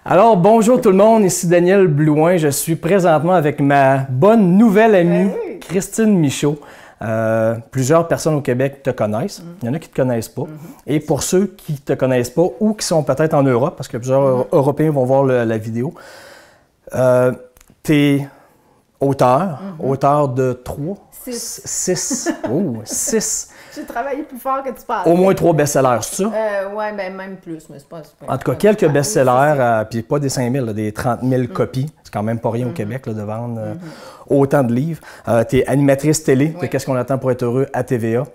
Alors, bonjour tout le monde, ici Daniel Blouin. Je suis présentement avec ma bonne nouvelle amie, Oui. Christine Michaud. Plusieurs personnes au Québec te connaissent. Il y en a qui ne te connaissent pas. Et pour ceux qui ne te connaissent pas ou qui sont peut-être en Europe, parce que plusieurs Européens vont voir la vidéo, tu es auteur de 6. Oh, 6. J'ai travaillé plus fort que tu penses. Au moins 3 best-sellers, c'est ça? Oui, ben même plus, mais c'est pas... En tout cas, quelques best-sellers, puis pas des 5 000, des 30 000 copies. C'est quand même pas rien au Québec là, de vendre autant de livres. Tu es animatrice télé de Qu'est-ce qu'on attend pour être heureux à TVA.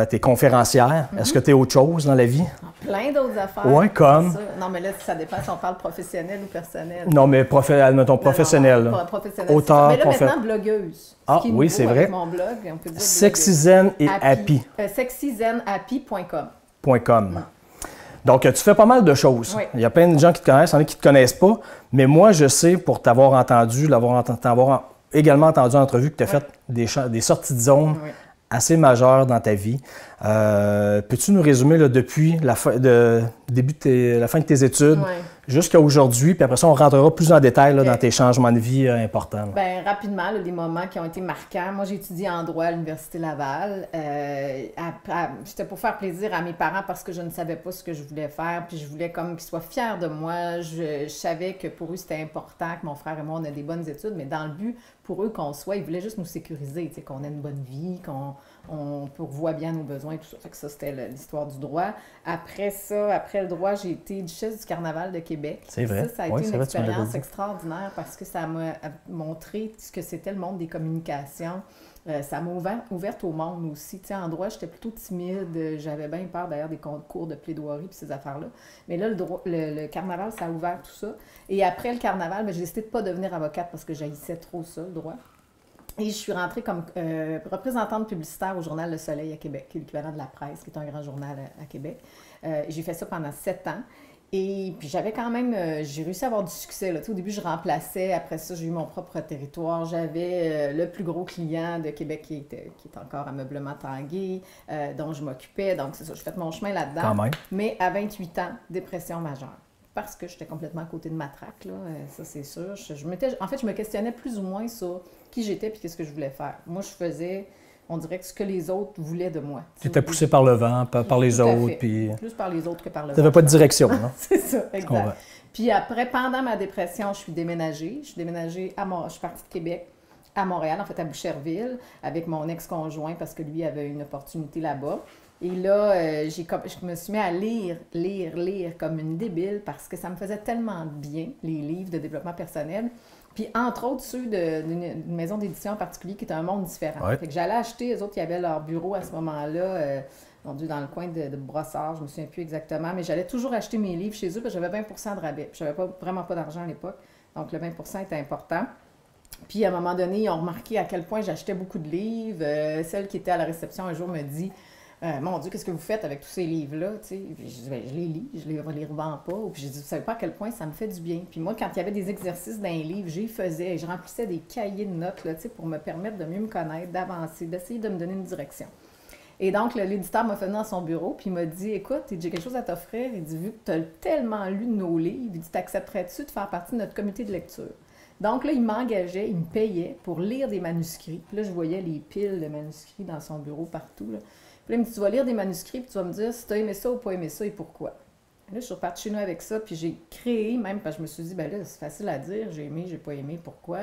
Tu es conférencière. Est-ce que tu es autre chose dans la vie? Plein d'autres affaires. Oui, comme? Ça. Non, mais là, ça dépend si on parle professionnel ou personnel. Non, mais admettons professionnel. Non, professionnel. Auteur, mais là, maintenant, blogueuse. Ah, oui, c'est vrai. Mon blog, on peut dire Sexy Zen et Happy. sexyzenhappy.com. Donc, tu fais pas mal de choses. Oui. Il y a plein de gens qui te connaissent, il y en a qui ne te connaissent pas. Mais moi, je sais, pour t'avoir entendu, t'avoir également entendu en entrevue, que tu as fait des sorties de zone assez majeures dans ta vie. Peux-tu nous résumer là, depuis la fin de tes études jusqu'à aujourd'hui, puis après ça, on rentrera plus en détail là, dans tes changements de vie importants. Bien, rapidement, là, des moments qui ont été marquants. Moi, j'ai étudié en droit à l'Université Laval. C'était pour faire plaisir à mes parents parce que je ne savais pas ce que je voulais faire, puis je voulais comme qu'ils soient fiers de moi. Je savais que pour eux, c'était important que mon frère et moi, on ait des bonnes études, mais dans le but, pour eux, qu'on soit, ils voulaient juste nous sécuriser, qu'on ait une bonne vie, qu'on pourvoie bien nos besoins et tout ça. Fait que ça, c'était l'histoire du droit. Après ça, après le droit, j'ai été duchesse du Carnaval de Québec. C'est vrai. Ça a été une expérience extraordinaire parce que ça m'a montré ce que c'était le monde des communications. Ça m'a ouverte au monde aussi. Tu sais, en droit, j'étais plutôt timide. J'avais bien peur d'ailleurs des concours de plaidoirie et ces affaires-là. Mais là, le carnaval, ça a ouvert tout ça. Et après le carnaval, j'ai décidé de ne pas devenir avocate parce que j'haïssais trop ça, le droit. Et je suis rentrée comme représentante publicitaire au Journal Le Soleil à Québec, qui est l'équivalent de La Presse, qui est un grand journal à Québec. J'ai fait ça pendant 7 ans. Et puis j'avais quand même, j'ai réussi à avoir du succès. Là. Tu sais, au début, je remplaçais. Après ça, j'ai eu mon propre territoire. J'avais le plus gros client de Québec qui est encore Ameublement Tanguay, dont je m'occupais. Donc, c'est ça, j'ai fait mon chemin là-dedans. Quand même. Mais à 28 ans, dépression majeure. Parce que j'étais complètement à côté de ma traque, là, ça c'est sûr. En fait, je me questionnais plus ou moins sur qui j'étais et qu'est-ce que je voulais faire. Moi, je faisais, on dirait que ce que les autres voulaient de moi. Tu étais poussé par le vent, par les autres. Puis... Plus par les autres que par le vent. Tu n'avais pas de direction, non? C'est ça, exact. Puis après, pendant ma dépression, je suis déménagée. Je suis partie de Québec à Montréal, en fait à Boucherville, avec mon ex-conjoint parce que lui avait une opportunité là-bas. Et là, je me suis mis à lire comme une débile parce que ça me faisait tellement bien, les livres de développement personnel. Puis, entre autres, ceux d'une maison d'édition en particulier qui est un monde différent. Fait que j'allais acheter, eux autres, qui avaient leur bureau à ce moment-là, dans le coin de Brossard, je ne me souviens plus exactement, mais j'allais toujours acheter mes livres chez eux parce que j'avais 20 % de rabais. Je n'avais vraiment pas d'argent à l'époque, donc le 20 % était important. Puis, à un moment donné, ils ont remarqué à quel point j'achetais beaucoup de livres. Celle qui était à la réception un jour me dit... mon Dieu, qu'est-ce que vous faites avec tous ces livres-là? Je dis, je les lis, je les revends pas. Puis j'ai dit, vous savez pas à quel point ça me fait du bien. Puis moi, quand il y avait des exercices dans les livres, j'y faisais, je remplissais des cahiers de notes là, pour me permettre de mieux me connaître, d'avancer, d'essayer de me donner une direction. Et donc, l'éditeur m'a fait venir dans son bureau, puis il m'a dit, écoute, j'ai quelque chose à t'offrir. Il dit, vu que tu as tellement lu nos livres, il dit, t'accepterais-tu de faire partie de notre comité de lecture? Donc là, il m'engageait, il me payait pour lire des manuscrits. Puis là, je voyais les piles de manuscrits dans son bureau partout, là. Puis là, il me dit, tu vas lire des manuscrits, puis tu vas me dire si tu as aimé ça ou pas aimé ça et pourquoi. Là, je suis repartie chez nous avec ça, puis j'ai créé, même parce que je me suis dit, ben là, c'est facile à dire, j'ai aimé, j'ai pas aimé, pourquoi.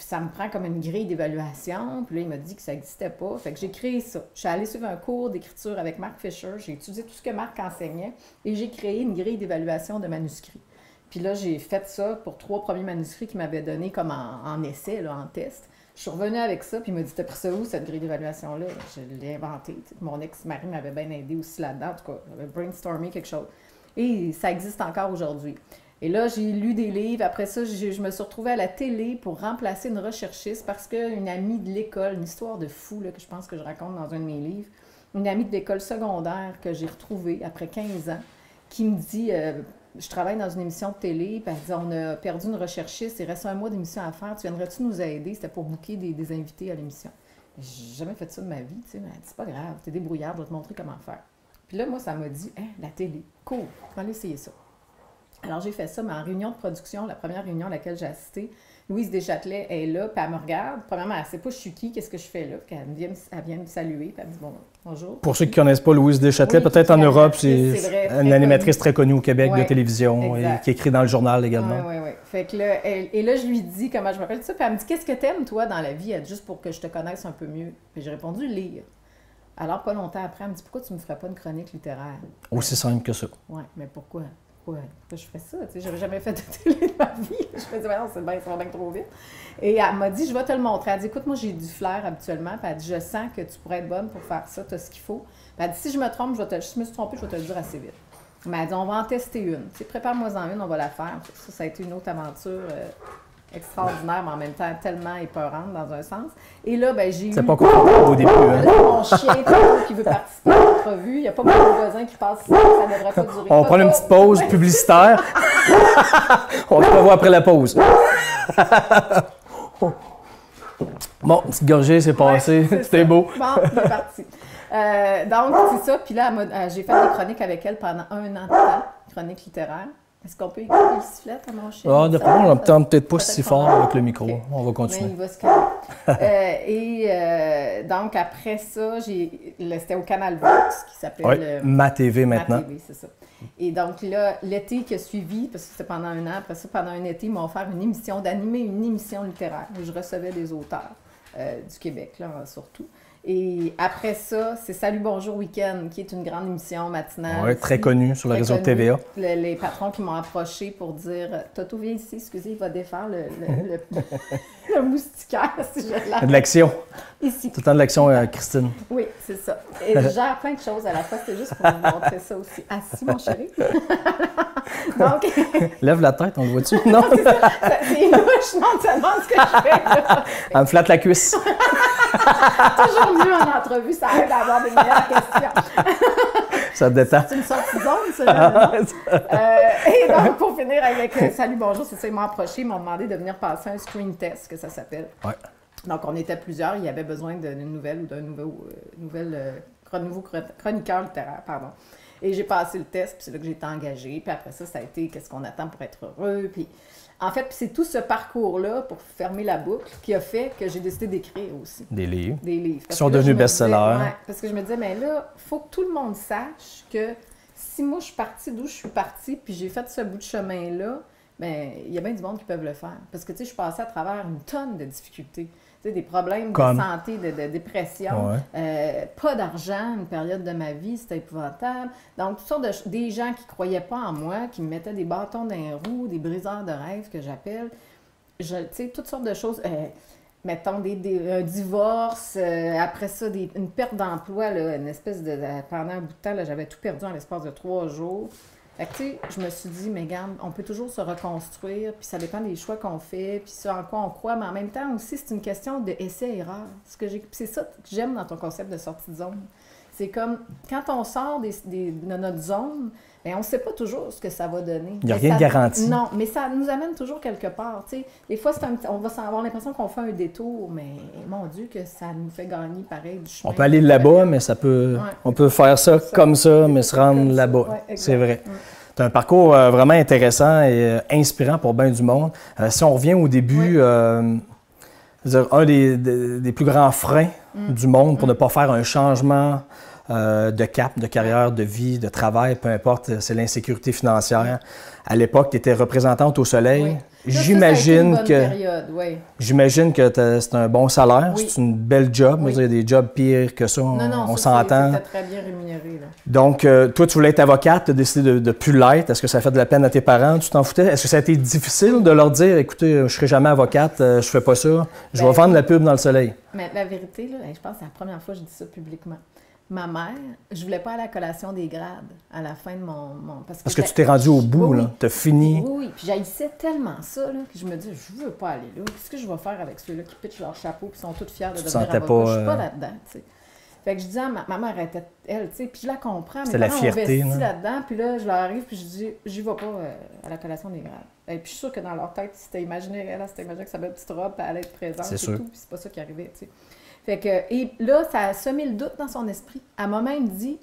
Ça me prend comme une grille d'évaluation, puis là, il m'a dit que ça n'existait pas. Fait que j'ai créé ça. Je suis allée suivre un cours d'écriture avec Marc Fisher, j'ai étudié tout ce que Marc enseignait, et j'ai créé une grille d'évaluation de manuscrits. Puis là, j'ai fait ça pour 3 premiers manuscrits qu'il m'avait donné comme en essai, là, en test. Je suis revenue avec ça, puis il m'a dit, t'as pris ça où, cette grille d'évaluation-là? Je l'ai inventée. Mon ex-mari m'avait bien aidé aussi là-dedans. En tout cas, j'avais brainstormé quelque chose. Et ça existe encore aujourd'hui. Et là, j'ai lu des livres. Après ça, je me suis retrouvée à la télé pour remplacer une recherchiste parce qu'une amie de l'école, une histoire de fou là, que je pense que je raconte dans un de mes livres, une amie de l'école secondaire que j'ai retrouvée après 15 ans, qui me dit... je travaille dans une émission de télé, puis elle dit, on a perdu une recherchiste, il reste 1 mois d'émission à faire, tu viendrais-tu nous aider? C'était pour booker des invités à l'émission. J'ai jamais fait ça de ma vie, tu sais, mais elle dit, c'est pas grave, t'es débrouillard, je vais te montrer comment faire. Puis là, moi, ça m'a dit, hein, la télé, cool, on va aller essayer ça. Alors, j'ai fait ça, mais en réunion de production, la première réunion à laquelle j'ai assisté, Louise Deschâtelet est là, puis elle me regarde. Premièrement, elle ne sait pas je suis qui, qu'est-ce que je fais là. Puis elle vient me saluer, puis elle me dit bonjour. Pour ceux qui ne connaissent pas Louise Deschâtelet, oui, peut-être en Europe, c'est vrai, une animatrice très connue au Québec ouais, de télévision et qui écrit dans le journal également. Oui, oui, oui. Fait que là, et là, je lui dis comment je m'appelle ça, puis elle me dit qu'est-ce que t'aimes, toi, dans la vie, juste pour que je te connaisse un peu mieux. Puis j'ai répondu lire. Alors, pas longtemps après, elle me dit pourquoi tu ne me ferais pas une chronique littéraire? Aussi simple que ça. Oui, mais pourquoi? Pourquoi je fais ça? Tu sais, j'avais jamais fait de télé de ma vie. Je faisais, non, ça va bien trop vite. Et elle m'a dit, je vais te le montrer. Elle dit, écoute, moi, j'ai du flair habituellement. Puis elle dit, je sens que tu pourrais être bonne pour faire ça, tu as ce qu'il faut. Puis elle dit, si je me trompe, si je me suis trompée, je vais te le dire assez vite. Mais elle dit, on va en tester une. Tu sais, prépare-moi-en une, on va la faire. Ça a été une autre aventure extraordinaire, mais en même temps tellement épeurante dans un sens. Et là, ben j'ai eu... C'est pas compliqué au début. Hein? Mon chien qui veut participer à l'entrevue. Il n'y a pas beaucoup de voisins qui passent, ça ne devrait pas durer. On prend une petite pause publicitaire. On se revoit après la pause. Bon, petite gorgée, c'est passé. Ouais, c'était beau. Bon, c'est parti. Donc, c'est ça. Puis là, j'ai fait des chroniques avec elle pendant 1 an de temps, chroniques littéraires. Est-ce qu'on peut écouter le sifflet à mon chien? Ah, d'après moi, on n'entend peut-être pas si fort avec le micro. Okay. On va continuer. Mais il va se calmer. Donc, après ça, c'était au Canal Vox qui s'appelle... Ma TV maintenant. Ma TV, c'est ça. Et donc là, l'été qui a suivi, parce que c'était pendant 1 an, après ça, pendant un été, ils m'ont offert d'animer une émission littéraire où je recevais des auteurs du Québec, là, surtout. Et après ça, c'est Salut Bonjour Week-end, qui est une grande émission matinale. Oui, très connue sur le réseau de TVA. Les patrons qui m'ont approché pour dire « Toto, viens ici, excusez, il va défaire le moustiquaire. » si de l'action. Ici. Tout le temps de l'action, Christine. Oui, c'est ça. Et je gère plein de choses à la fois, c'était juste pour vous montrer ça aussi. Assis, mon chéri. Donc... Lève la tête, on le voit-tu? Non, c'est ça. C'est louche, non, tu te demandes ce que je fais. Là. Elle me flatte la cuisse. Toujours mieux en entrevue, ça aide à avoir des meilleures questions. Ça te détend. C'est une sortie zone, ça. Et donc, pour finir avec Salut, bonjour, c'est ça, ils m'ont approché, ils m'ont demandé de venir passer un screen test, que ça s'appelle. Ouais. Donc, on était plusieurs, il y avait besoin d'une nouvelle ou d'un nouveau chroniqueur littéraire, pardon. Et j'ai passé le test, puis c'est là que j'ai été engagée. Puis après ça, ça a été qu'est-ce qu'on attend pour être heureux. Puis en fait, c'est tout ce parcours-là, pour fermer la boucle, qui a fait que j'ai décidé d'écrire aussi. Des livres. Des livres. Qui sont devenus best-sellers. Ouais, parce que je me disais, mais là, il faut que tout le monde sache que si moi, je suis partie d'où je suis partie, puis j'ai fait ce bout de chemin-là, bien, il y a bien du monde qui peuvent le faire. Parce que, tu sais, je suis passée à travers une tonne de difficultés. Tu sais, des problèmes de santé, de dépression, pas d'argent, une période de ma vie, c'était épouvantable. Donc, toutes sortes des gens qui ne croyaient pas en moi, qui me mettaient des bâtons dans les roues, des briseurs de rêve que j'appelle. Tu sais, toutes sortes de choses. Mettons, un divorce, après ça, une perte d'emploi, là, une espèce de... pendant un bout de temps, là, j'avais tout perdu en l'espace de 3 jours. Fait que, tu sais, je me suis dit, mais regarde, on peut toujours se reconstruire, puis ça dépend des choix qu'on fait, puis ce en quoi on croit, mais en même temps aussi, c'est une question d'essai-erreur. C'est ça que j'aime dans ton concept de sortie de zone. C'est comme, quand on sort de notre zone, bien, on ne sait pas toujours ce que ça va donner. Il n'y a rien de garanti. Non, mais ça nous amène toujours quelque part. Tu sais, des fois, on va avoir l'impression qu'on fait un détour, mais mon Dieu, que ça nous fait gagner pareil du chemin. On peut aller là-bas, mais on peut faire ça comme ça, mais se rendre là-bas. Ouais, c'est vrai. C'est un parcours vraiment intéressant et inspirant pour bien du monde. Si on revient au début, un des plus grands freins du monde pour ne pas faire un changement de cap, de carrière, de vie, de travail, peu importe, c'est l'insécurité financière. À l'époque, tu étais représentante au Soleil. Oui. J'imagine que c'est un bon salaire, c'est une belle job. Il y a des jobs pires que ça, on s'entend. C'était très bien rémunéré. Là. Donc, toi, tu voulais être avocate, tu as décidé de plus l'être. Est-ce que ça a fait de la peine à tes parents? Tu t'en foutais? Est-ce que ça a été difficile de leur dire, écoutez, je ne serai jamais avocate, je fais pas ça, je vais vendre la pub dans le Soleil? Mais la vérité, là, je pense que c'est la première fois que je dis ça publiquement. Ma mère, je voulais pas aller à la collation des grades à la fin de mon... Parce que tu t'es rendu au bout, là. Tu as fini. Oui, puis j'haïssais tellement ça, là, que je me dis, je veux pas aller là. Qu'est-ce que je vais faire avec ceux-là qui pitchent leur chapeau et sont tous fiers de devenir avocat? Je suis pas là-dedans, tu sais. Fait que je disais à ma mère, elle, tu sais, puis je la comprends, mais la fierté, on là-dedans, puis là, je leur arrive, puis je dis, j'y vais pas à la collation des grades. Et puis je suis sûre que dans leur tête, c'était imaginé que sa belle petite robe, elle allait être présente et tout, puis c'est pas ça qui arrivait, tu sais. Fait que, et là, ça a semé le doute dans son esprit. Elle m'a même dit,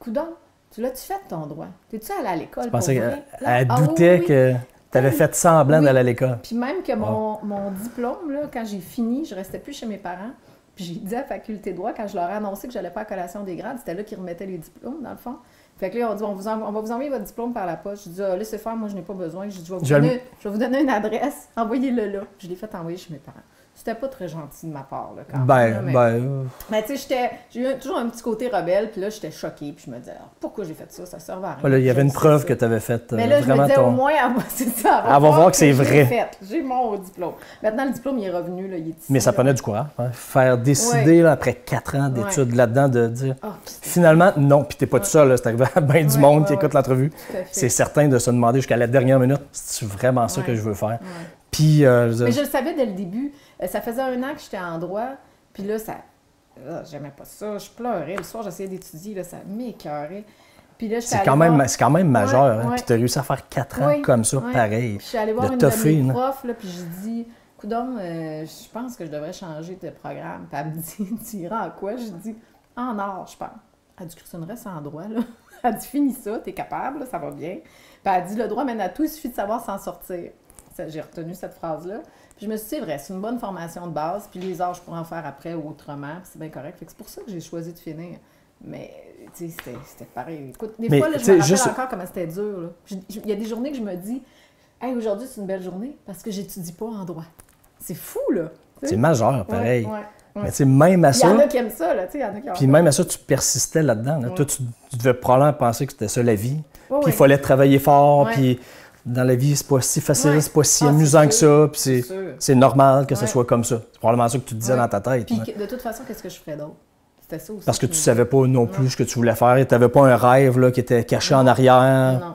coudonc, Tu l'as-tu fait ton droit? T'es-tu allé à l'école? Je pensais pour vrai? qu'elle doutait que tu avais fait semblant d'aller à l'école. Puis même que mon diplôme, là, quand j'ai fini, je restais plus chez mes parents. Puis j'ai dit à la faculté de droit, quand je leur ai annoncé que je n'allais pas à la collation des grades, c'était là qu'ils remettaient les diplômes, dans le fond. Fait que là, on dit, on va vous envoyer votre diplôme par la poste. Je dis, laissez faire, moi, je n'ai pas besoin. Je dis, je vais vous donner une adresse, envoyez-le là. Je l'ai fait envoyer chez mes parents. C'était pas très gentil de ma part, là, quand même. Mais tu sais, j'ai eu toujours un petit côté rebelle, puis là, j'étais choquée, puis je me disais, pourquoi j'ai fait ça? Ça servait à rien. Là, il y avait une preuve que tu avais faite. Mais là, je me disais, au moins, c'est ça. Elle va voir que c'est vrai. J'ai mon diplôme. Maintenant, le diplôme, il est revenu, là, il est ici. Mais ça prenait du courage. Hein? Faire décider, là, après 4 ans d'études là-dedans, de dire, finalement, non, puis t'es pas tout seul, c'est arrivé à bien du monde qui écoute l'entrevue. C'est certain de se demander jusqu'à la dernière minute, c'est vraiment ça que je veux faire. Puis, mais je le savais dès le début. Ça faisait 1 an que j'étais en droit, puis là, j'aimais pas ça. Je pleurais. Le soir, j'essayais d'étudier, là, ça m'écœurait. Puis là, c'est quand même majeur. Hein? Puis tu as réussi à faire 4 ans comme ça, pareil. Puis je suis allée voir une de mes profs, là, puis j'ai dit, coudonc, je pense que je devrais changer de programme. Puis elle me dit, tu iras en quoi? J'ai dit, en art, je pense. Elle dit, Christine, reste en droit, là. Elle dit, finis ça, t'es capable, là, ça va bien. Puis elle dit, le droit mène à tout, il suffit de savoir s'en sortir. J'ai retenu cette phrase-là. Puis je me suis dit, c'est vrai, c'est une bonne formation de base. Puis les arts, je pourrais en faire après ou autrement. Puis c'est bien correct. Fait que c'est pour ça que j'ai choisi de finir. Mais, tu sais, c'était pareil. Écoute, des fois, là, je me rappelle encore comment c'était dur. Là. Il y a des journées que je me dis, hey, aujourd'hui, c'est une belle journée parce que j'étudie pas en droit. C'est fou, là. C'est majeur, pareil. Mais tu sais, même à ça... Il y en a qui aiment ça, là. Il y en a qui puis même à ça, tu persistais là-dedans. Là. Toi, tu devais probablement penser que c'était ça, la vie. Puis il fallait travailler fort, puis... Dans la vie, c'est pas si facile, c'est pas si amusant que ça, puis c'est normal que ce soit comme ça. C'est probablement ça que tu te disais dans ta tête. Puis de toute façon, qu'est-ce que je ferais d'autre? C'était ça aussi. Parce que tu savais pas non plus ce que tu voulais faire, tu n'avais pas un rêve là, qui était caché en arrière. Non.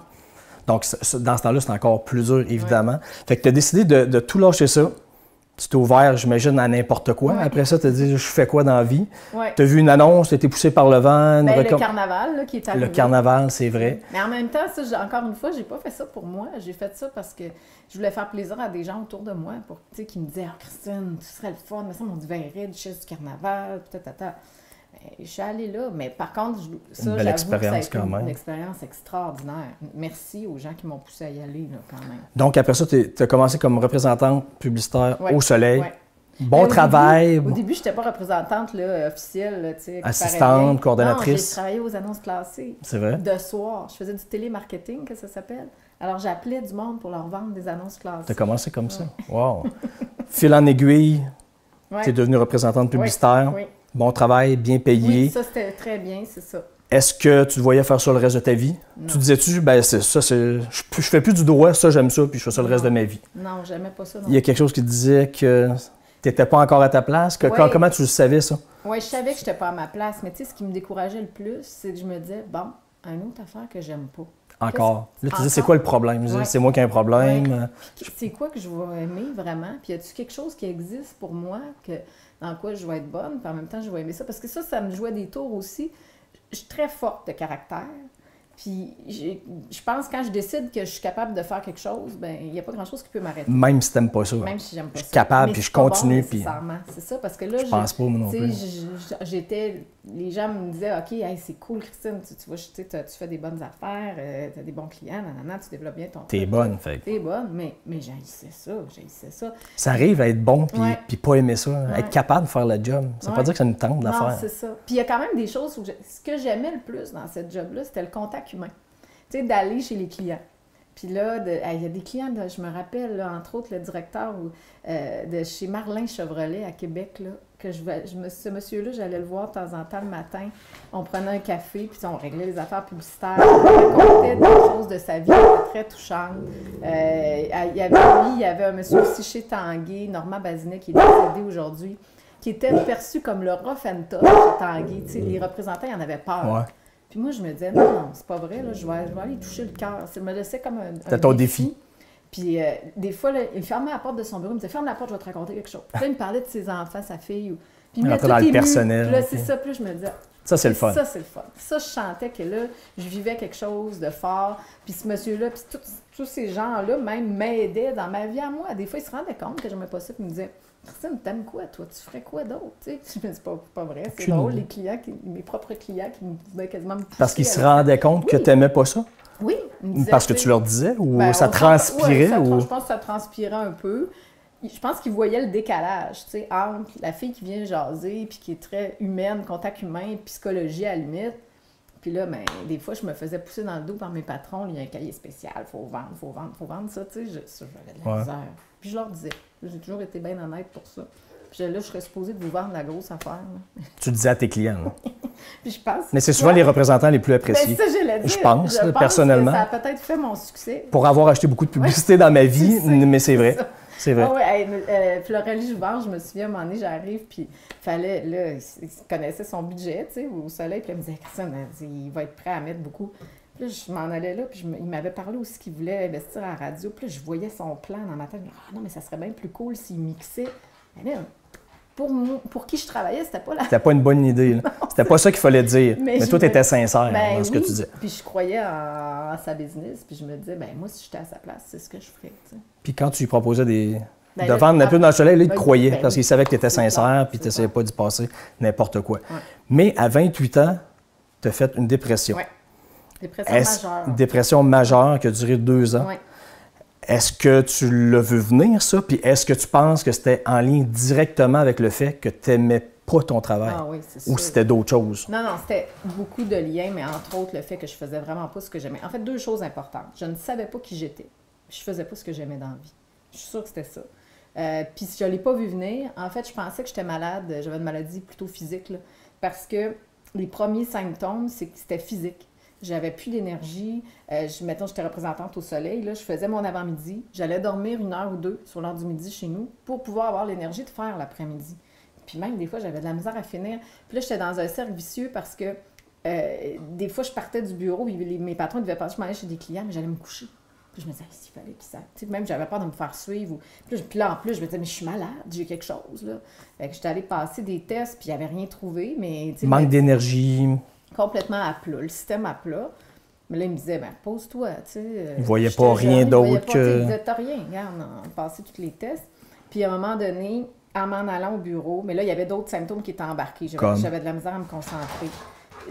Donc, dans ce temps-là, c'est encore plus dur, évidemment. Fait que tu as décidé de tout lâcher ça. Tu t'es ouvert, j'imagine, à n'importe quoi. Après ça, tu as dit, je fais quoi dans la vie? Tu as vu une annonce, tu as été poussé par le vent. Le carnaval là, qui est arrivé. Le carnaval, c'est vrai. Mais en même temps, ça, encore une fois, j'ai pas fait ça pour moi. J'ai fait ça parce que je voulais faire plaisir à des gens autour de moi pour, qui me disaient, Christine, tu serais le fun, mais ça, on verrait du chef du carnaval, peut-être. Je suis allée là, mais par contre, ça, une belle expérience quand même. Une expérience extraordinaire. Merci aux gens qui m'ont poussé à y aller, là, quand même. Donc, après ça, tu as commencé comme représentante publicitaire au Soleil. Bon travail. Au début, je n'étais pas représentante là, officielle. Assistante, coordonnatrice. Non, j'ai travaillé aux annonces classées. C'est vrai? De soir. Je faisais du télémarketing, que ça s'appelle. Alors, j'appelais du monde pour leur vendre des annonces classées. Tu as commencé comme ça? Wow! Fil en aiguille, tu es devenue représentante publicitaire. Oui. Bon travail, bien payé. Oui, ça, c'était très bien, c'est ça. Est-ce que tu te voyais faire ça le reste de ta vie? Non. Tu disais-tu, je fais plus du droit, ça j'aime ça, puis je fais ça le reste de ma vie? Non, j'aimais pas ça. Non. Il y a quelque chose qui te disait que tu n'étais pas encore à ta place? Comment tu le savais, ça? Oui, je savais que je n'étais pas à ma place, mais tu sais, ce qui me décourageait le plus, c'est que je me disais, bon, une autre affaire que j'aime pas. Encore. Là, tu dis, c'est quoi le problème? C'est moi qui ai un problème. C'est quoi que je vais aimer vraiment? Puis y a-t-il quelque chose qui existe pour moi dans quoi je vais être bonne, puis en même temps, je vais aimer ça? Parce que ça me jouait des tours aussi. Je suis très forte de caractère. Puis je pense que quand je décide que je suis capable de faire quelque chose, ben il n'y a pas grand-chose qui peut m'arrêter. Même si tu n'aimes pas ça. Même si j'aime pas ça. Je suis capable, puis je continue. Bon, nécessairement. C'est ça, parce que là, je pense pas, moi non plus. Les gens me disaient, OK, hey, c'est cool, Christine, tu fais des bonnes affaires, tu as des bons clients, tu développes bien ton... T'es bonne, fait. T'es bonne, mais j'haïssais ça. Ça arrive à être bon, puis pas aimer ça. Être capable de faire le job. Ça veut pas dire que ça nous tente de la faire. Non, c'est ça. Puis il y a quand même des choses où ce que j'aimais le plus dans cette job-là, c'était le contact humain. Tu sais, d'aller chez les clients. Puis là, il y a des clients, je me rappelle, là, entre autres, le directeur de chez Marlin Chevrolet à Québec, là, que ce monsieur-là, j'allais le voir de temps en temps le matin. On prenait un café, puis on réglait les affaires publicitaires. On racontait des choses de sa vie, c'était très touchante. Il y avait un monsieur aussi chez Tanguay, Normand Bazinet, qui est décédé aujourd'hui, qui était perçu comme le rough and tough chez Tanguay. Tu sais, les représentants, ils en avaient peur. Ouais. Puis moi, je me disais, non, c'est pas vrai, là, je vais aller toucher le cœur. Ça me laissait comme un ton défi. Puis des fois, là, il fermait la porte de son bureau, il me disait, ferme la porte, je vais te raconter quelque chose. Puis là, il me parlait de ses enfants, sa fille. Puis il me dans le personnel. Puis là, c'est ça, puis je me disais, ça, c'est le fun. Ça, c'est le fun. Ça, je sentais que là, je vivais quelque chose de fort. Puis ce monsieur-là, puis tous ces gens-là, même m'aidaient dans ma vie à moi. Des fois, ils se rendaient compte que j'aimais pas ça, puis ils me disaient, Christine, t'aimes quoi, toi? Tu ferais quoi d'autre? Tu sais, je me dis, pas vrai, c'est Aucune drôle, idée. mes propres clients qui me pouvaient quasiment me pousser. Parce qu'ils se rendaient compte que Oui. tu n'aimais pas ça? Oui, ils me disaient, Parce que tu leur disais? Ou ben, ça transpirait? Ou... je pense que ça transpirait un peu. Je pense qu'ils voyaient le décalage, tu sais, entre la fille qui vient jaser, puis qui est très humaine, contact humain, psychologie à la limite. Puis là, ben, des fois, je me faisais pousser dans le dos par mes patrons. Il y a un cahier spécial, faut vendre ça, tu sais. J'avais de la misère. Puis je leur disais, j'ai toujours été bien honnête pour ça. Puis là, je serais supposée de vous vendre la grosse affaire. Là. Tu le disais à tes clients. Là. Puis je pense. Mais c'est souvent les représentants les plus appréciés. Ben, ça, je pense, personnellement. Que ça a peut-être fait mon succès. Pour avoir acheté beaucoup de publicité dans ma vie, mais c'est vrai. C'est vrai. Ah ouais, Floralie Joubert, je me souviens, à un moment donné, j'arrive, puis fallait, là, il connaissait son budget, tu sais, au soleil, puis elle me disait, Christine, il va être prêt à mettre beaucoup. Puis là, je m'en allais là, puis il m'avait parlé aussi qu'il voulait investir à la radio, puis là, je voyais son plan dans ma tête, je me disais, ah non, mais ça serait bien plus cool s'il mixait. Mais là, pour qui je travaillais, c'était pas la... C'était pas une bonne idée, là. C'était pas ça qu'il fallait dire. Mais toi, tu étais sincère dans ce que tu disais. Puis je croyais en sa business, puis je me disais, ben moi, si j'étais à sa place, c'est ce que je ferais, tu sais. Puis quand tu lui proposais de vendre un peu dans le soleil, là, il te croyait parce qu'il savait que tu étais sincère puis tu n'essayais pas d'y passer n'importe quoi. Ouais. Mais à 28 ans, tu as fait une dépression. Oui. Dépression majeure. Dépression majeure qui a duré 2 ans. Oui. Est-ce que tu l'as vu venir, ça? Puis est-ce que tu penses que c'était en lien directement avec le fait que tu n'aimais pas ton travail? Ah oui, c'est sûr. Ou c'était d'autres choses? Non, c'était beaucoup de liens, mais entre autres, le fait que je faisais vraiment pas ce que j'aimais. En fait, 2 choses importantes. Je ne savais pas qui j'étais. Je faisais pas ce que j'aimais dans la vie. Je suis sûre que c'était ça. Puis si je ne l'ai pas vu venir, en fait, je pensais que j'étais malade. J'avais une maladie plutôt physique, là, parce que les premiers symptômes, c'est que c'était physique. J'avais plus d'énergie. Mettons, j'étais représentante au soleil. Là, je faisais mon avant-midi. J'allais dormir 1 heure ou 2 sur l'heure du midi chez nous pour pouvoir avoir l'énergie de faire l'après-midi. Puis même, des fois, j'avais de la misère à finir. Puis là, j'étais dans un cercle vicieux parce que des fois, je partais du bureau et mes patrons devaient passer, je m'en allais chez des clients, mais j'allais me coucher. Puis je me disais, s'il fallait qu'ils savent. Même, j'avais peur de me faire suivre. Puis là, en plus, je me disais, mais je suis malade, j'ai quelque chose. Là. Fait que j'étais allée passer des tests, puis il n'y avait rien trouvé. Mais, manque d'énergie. Complètement à plat, le système à plat. Mais là, il me disait, ben pose-toi, tu sais. Il ne voyait pas rien d'autre que... Il disait, t'as rien, regarde, on a passé tous les tests. Puis à un moment donné, en m'en allant au bureau, mais là, il y avait d'autres symptômes qui étaient embarqués. J'avais de la misère à me concentrer.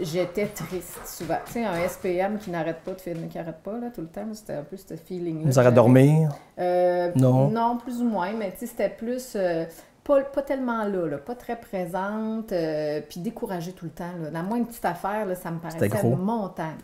J'étais triste souvent. Tu sais, un SPM qui n'arrête pas, qui n'arrête pas là, tout le temps, c'était un peu ce feeling-là. Vous arrêtez de dormir? Non. Non, plus ou moins, mais tu sais, c'était plus... Pas tellement là, pas très présente, puis découragée tout le temps. Là. La moindre petite affaire, là, ça me paraissait une montagne.